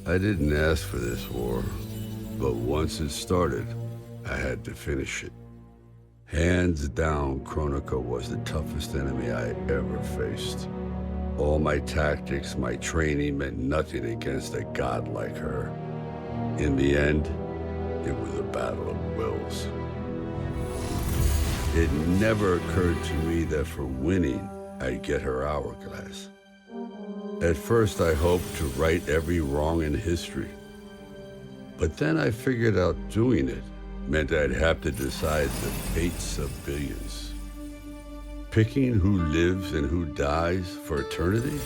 I didn't ask for this war, but once it started, I had to finish it. Hands down, Kronika was the toughest enemy I ever faced. All my tactics, my training meant nothing against a god like her. In the end, it was a battle of wills. It never occurred to me that for winning, I'd get her hourglass. At first, I hoped to right every wrong in history. But then I figured out doing it meant I'd have to decide the fates of billions. Picking who lives and who dies for eternity?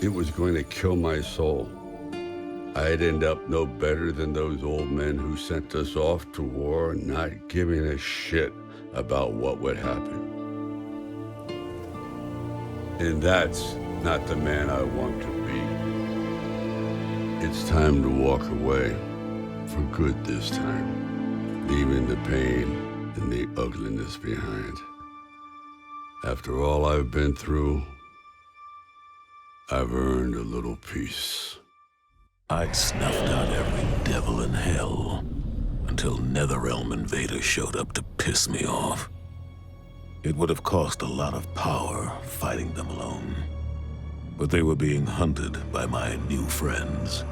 It was going to kill my soul. I'd end up no better than those old men who sent us off to war, not giving a shit about what would happen. And that's not the man I want to be. It's time to walk away, for good this time, leaving the pain and the ugliness behind. After all I've been through, I've earned a little peace. I'd snuffed out every devil in hell until Netherrealm invaders showed up to piss me off. It would have cost a lot of power fighting them alone. But they were being hunted by my new friends.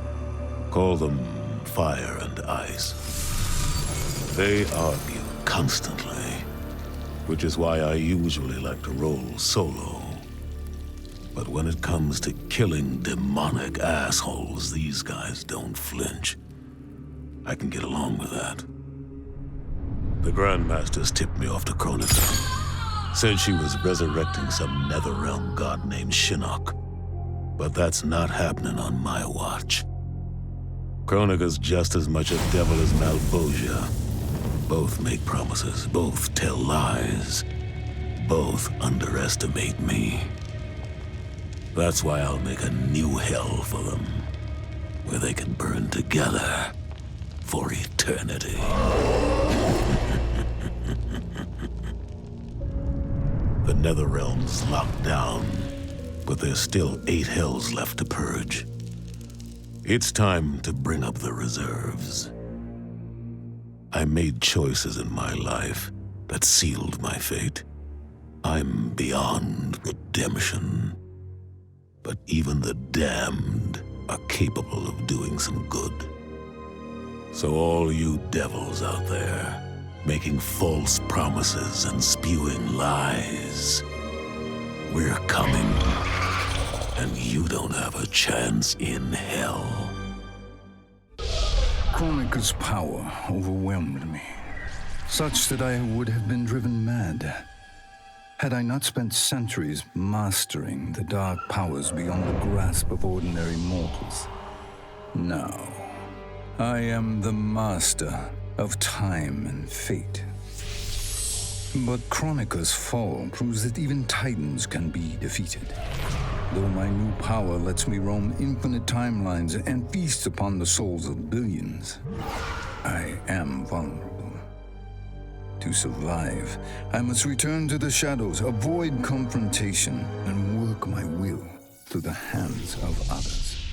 Call them Fire and Ice. They argue constantly, which is why I usually like to roll solo. But when it comes to killing demonic assholes, these guys don't flinch. I can get along with that. The Grandmasters tipped me off to Kronika. Said she was resurrecting some Netherrealm god named Shinnok. But that's not happening on my watch. Kronika's just as much a devil as Malbosia. Both make promises, both tell lies. Both underestimate me. That's why I'll make a new hell for them, where they can burn together for eternity. The Netherrealm's locked down, but there's still 8 hells left to purge. It's time to bring up the reserves. I made choices in my life that sealed my fate. I'm beyond redemption. But even the damned are capable of doing some good. So all you devils out there, making false promises and spewing lies, we're coming, and you don't have a chance in hell. Kronika's power overwhelmed me, such that I would have been driven mad had I not spent centuries mastering the dark powers beyond the grasp of ordinary mortals. Now, I am the master of time and fate. But Kronika's fall proves that even titans can be defeated. Though my new power lets me roam infinite timelines and feast upon the souls of billions, I am vulnerable. To survive, I must return to the shadows, avoid confrontation, and work my will through the hands of others.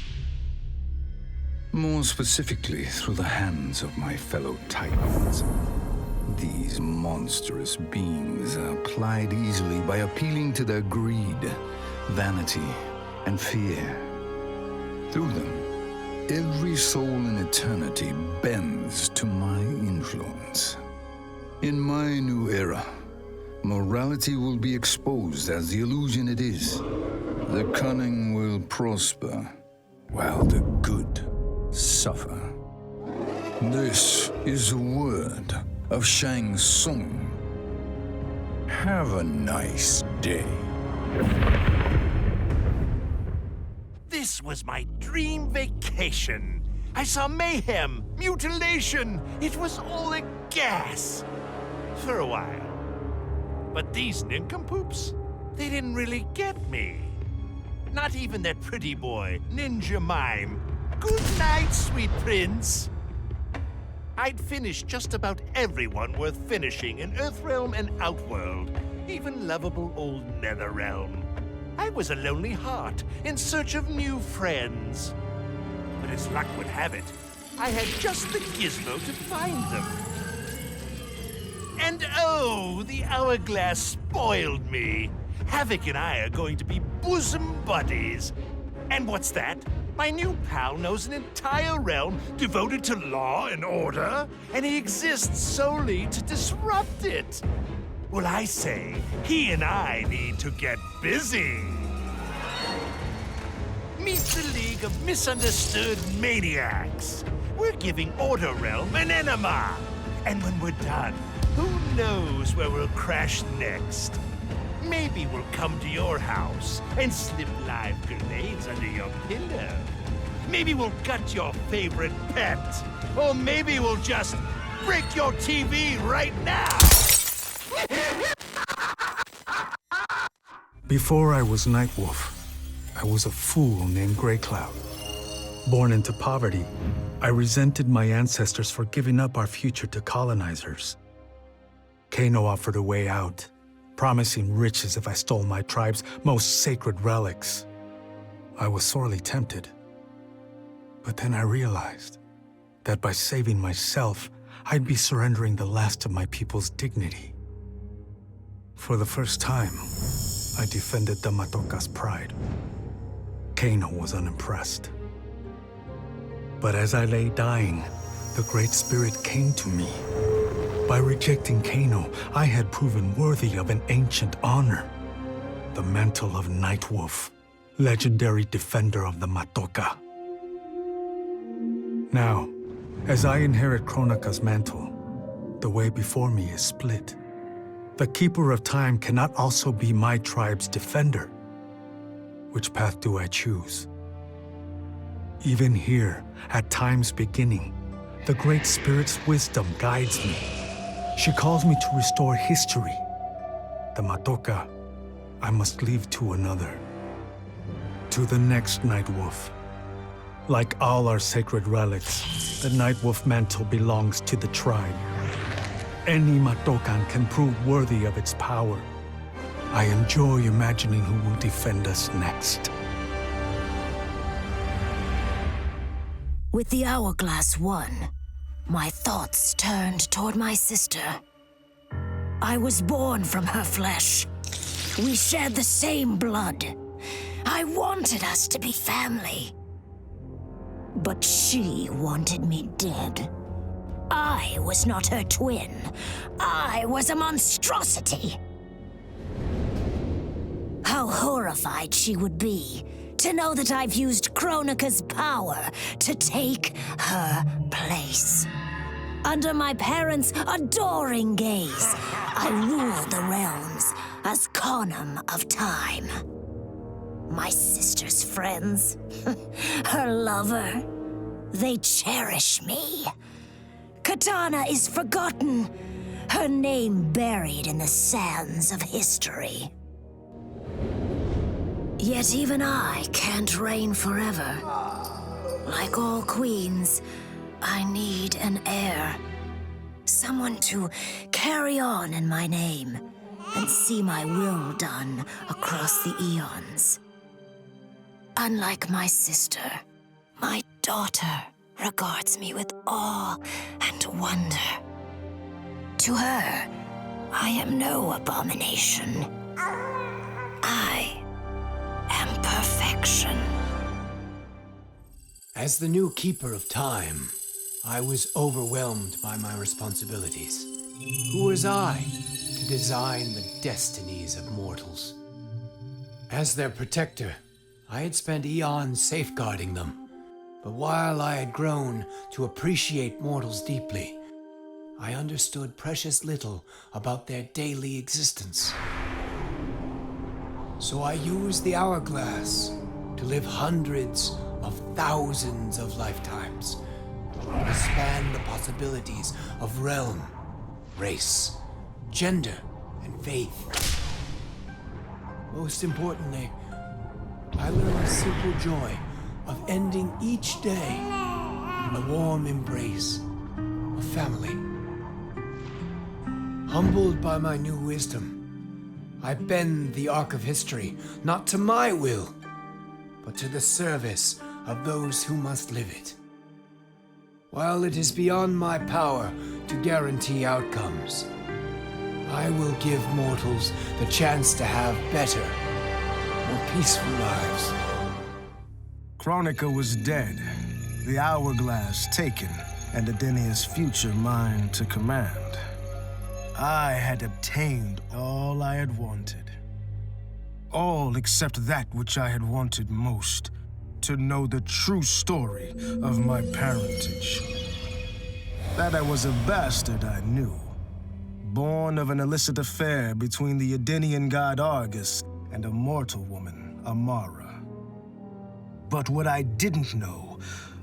More specifically, through the hands of my fellow Titans. These monstrous beings are plied easily by appealing to their greed, vanity, and fear. Through them, every soul in eternity bends to my influence. In my new era, morality will be exposed as the illusion it is. The cunning will prosper, while the good suffer. This is the word of Shang Tsung. Have a nice day. This was my dream vacation. I saw mayhem, mutilation. It was all a gas. For a while. But these nincompoops, they didn't really get me. Not even that pretty boy, Ninja Mime. Good night, sweet prince. I'd finished just about everyone worth finishing in Earthrealm and Outworld, even lovable old Netherrealm. I was a lonely heart in search of new friends. But but as luck would have it, I had just the gizmo to find them. And oh, the hourglass spoiled me. Havoc and I are going to be bosom buddies. And what's that? My new pal knows an entire realm devoted to law and order, and he exists solely to disrupt it. Well, I say, he and I need to get busy. Meet the League of Misunderstood Maniacs. We're giving Order Realm an enema. And when we're done, who knows where we'll crash next? Maybe we'll come to your house and slip live grenades under your pillow. Maybe we'll gut your favorite pet. Or maybe we'll just break your TV right now. Before I was NightWolf, I was a fool named Grey Cloud. Born into poverty, I resented my ancestors for giving up our future to colonizers. Kano offered a way out, promising riches if I stole my tribe's most sacred relics. I was sorely tempted. But then I realized that by saving myself, I'd be surrendering the last of my people's dignity. For the first time, I defended the Matoka's pride. Kano was unimpressed. But as I lay dying, the Great Spirit came to me. By rejecting Kano, I had proven worthy of an ancient honor. The mantle of NightWolf, legendary defender of the Matoka. Now, as I inherit Kronika's mantle, the way before me is split. The Keeper of Time cannot also be my tribe's defender. Which path do I choose? Even here, at time's beginning, the Great Spirit's wisdom guides me. She calls me to restore history. The Matoka, I must leave to another. To the next NightWolf. Like all our sacred relics, the NightWolf mantle belongs to the tribe. Any Matokan can prove worthy of its power. I enjoy imagining who will defend us next. With the hourglass won, my thoughts turned toward my sister. I was born from her flesh. We shared the same blood. I wanted us to be family. But she wanted me dead. I was not her twin. I was a monstrosity. How horrified she would be to know that I've used Kronika's power to take her place. Under my parents' adoring gaze, I rule the realms as Conum of Time. My sister's friends, her lover, they cherish me. Katana is forgotten, her name buried in the sands of history. Yet even I can't reign forever. Like all queens, I need an heir. Someone to carry on in my name and see my will done across the eons. Unlike my sister, my daughter regards me with awe and wonder. To her, I am no abomination. I am perfection. As the new Keeper of Time, I was overwhelmed by my responsibilities. Who was I to design the destinies of mortals? As their protector, I had spent eons safeguarding them. But while I had grown to appreciate mortals deeply, I understood precious little about their daily existence. So I used the hourglass to live hundreds of thousands of lifetimes, to span the possibilities of realm, race, gender, and faith. Most importantly, I learned the simple joy of ending each day in a warm embrace of family. Humbled by my new wisdom, I bend the arc of history, not to my will, but to the service of those who must live it. While it is beyond my power to guarantee outcomes, I will give mortals the chance to have better, more peaceful lives. Kronika was dead, the hourglass taken, and Adenia's future mine to command. I had obtained all I had wanted. All except that which I had wanted most, to know the true story of my parentage. That I was a bastard I knew, born of an illicit affair between the Adenian god Argus and a mortal woman, Amara. But what I didn't know,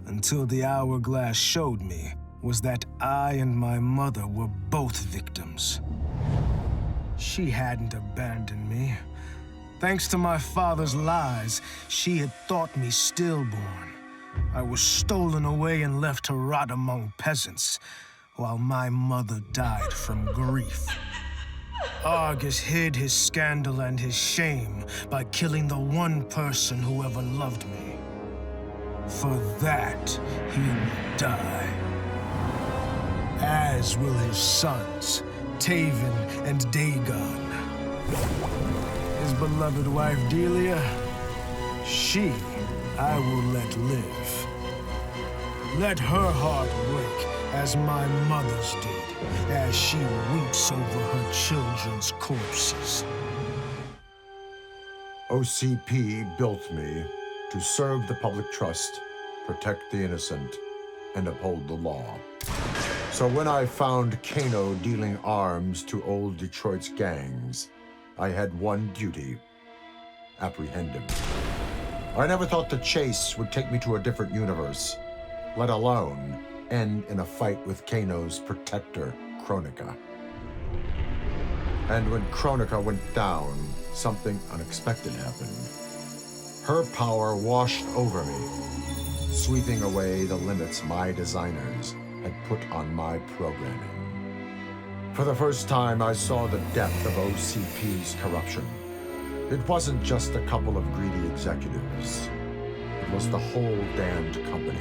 until the hourglass showed me, was that I and my mother were both victims. She hadn't abandoned me. Thanks to my father's lies, she had thought me stillborn. I was stolen away and left to rot among peasants, while my mother died from grief. Argus hid his scandal and his shame by killing the one person who ever loved me. For that, he will die. As will his sons, Taven and Dagon. His beloved wife Delia, she I will let live. Let her heart break as my mother's did, as she weeps over her children's corpses. OCP built me to serve the public trust, protect the innocent, and uphold the law. So when I found Kano dealing arms to old Detroit's gangs, I had one duty: apprehend him. I never thought the chase would take me to a different universe, let alone end in a fight with Kano's protector, Kronika. And when Kronika went down, something unexpected happened. Her power washed over me, sweeping away the limits my designers had put on my programming. For the first time, I saw the depth of OCP's corruption. It wasn't just a couple of greedy executives. It was the whole damned company.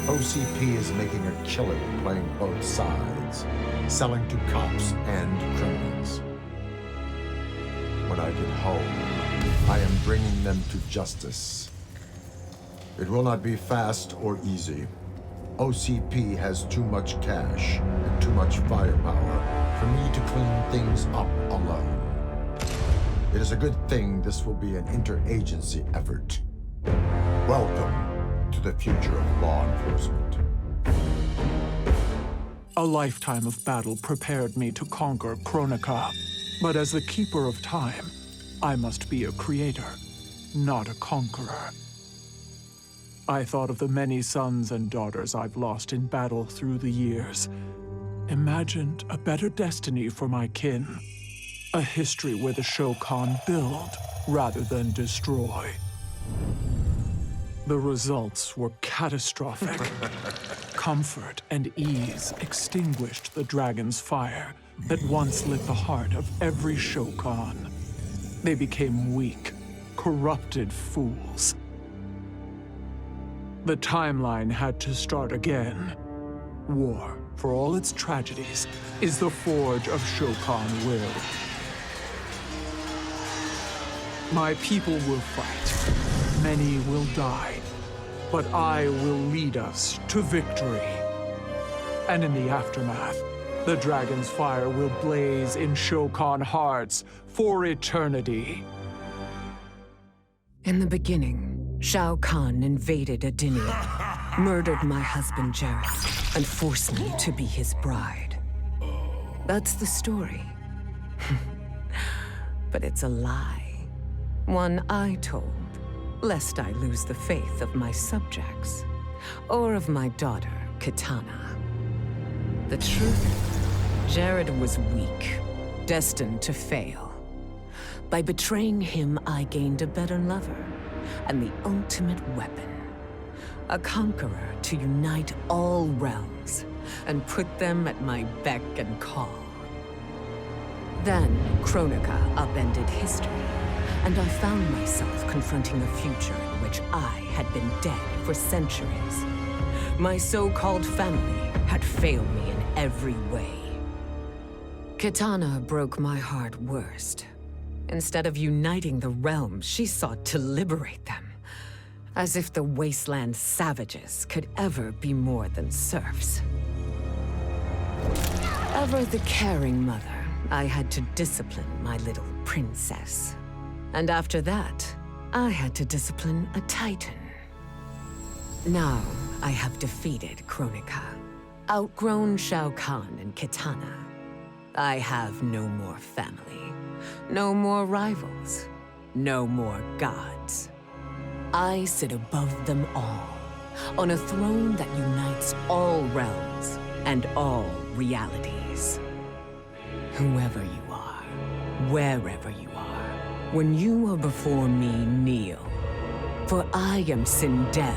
OCP is making a killing playing both sides, selling to cops and criminals. When I get home, I am bringing them to justice. It will not be fast or easy. OCP has too much cash and too much firepower for me to clean things up alone. It is a good thing this will be an interagency effort. Welcome to the future of law enforcement. A lifetime of battle prepared me to conquer Kronika. But as the keeper of time, I must be a creator, not a conqueror. I thought of the many sons and daughters I've lost in battle through the years. Imagined a better destiny for my kin. A history where the Shokan build rather than destroy. The results were catastrophic. Comfort and ease extinguished the dragon's fire that once lit the heart of every Shokan. They became weak, corrupted fools. The timeline had to start again. War, for all its tragedies, is the forge of Shokan will. My people will fight. Many will die. But I will lead us to victory. And in the aftermath, the dragon's fire will blaze in Shokan hearts for eternity. In the beginning, Shao Kahn invaded Adenia, murdered my husband Jared, and forced me to be his bride. That's the story. But it's a lie. One I told, lest I lose the faith of my subjects, or of my daughter, Kitana. The truth, Jared was weak, destined to fail. By betraying him, I gained a better lover, and the ultimate weapon. A conqueror to unite all realms, and put them at my beck and call. Then, Kronika upended history, and I found myself confronting a future in which I had been dead for centuries. My so-called family had failed me in every way. Kitana broke my heart worst. Instead of uniting the realms, she sought to liberate them. As if the wasteland savages could ever be more than serfs. Ever the caring mother, I had to discipline my little princess. And after that, I had to discipline a titan. Now, I have defeated Kronika, outgrown Shao Kahn and Kitana. I have no more family, no more rivals, no more gods. I sit above them all, on a throne that unites all realms and all realities. Whoever you are, wherever you are, when you are before me, kneel. For I am Sindel,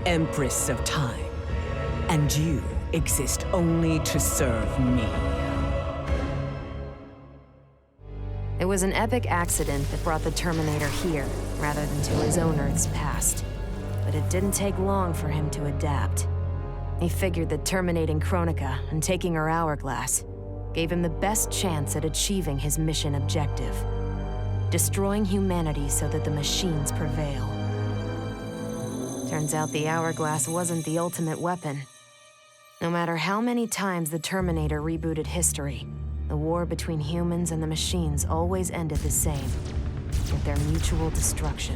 Empress of Time, and you exist only to serve me. It was an epic accident that brought the Terminator here, rather than to his own Earth's past. But it didn't take long for him to adapt. He figured that terminating Kronika and taking her hourglass gave him the best chance at achieving his mission objective. Destroying humanity so that the machines prevail. Turns out the hourglass wasn't the ultimate weapon. No matter how many times the Terminator rebooted history, the war between humans and the machines always ended the same, with their mutual destruction.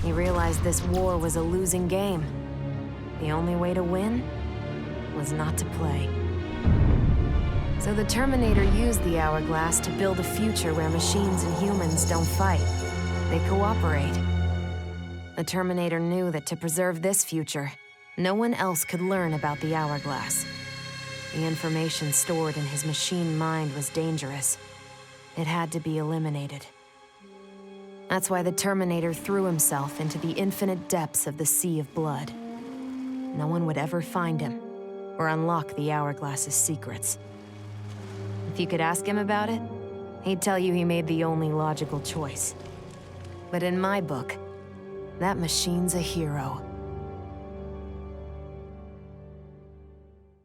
He realized this war was a losing game. The only way to win was not to play. So the Terminator used the hourglass to build a future where machines and humans don't fight. They cooperate. The Terminator knew that to preserve this future, no one else could learn about the hourglass. The information stored in his machine mind was dangerous. It had to be eliminated. That's why the Terminator threw himself into the infinite depths of the Sea of Blood. No one would ever find him, or unlock the hourglass's secrets. If you could ask him about it, he'd tell you he made the only logical choice. But in my book, that machine's a hero.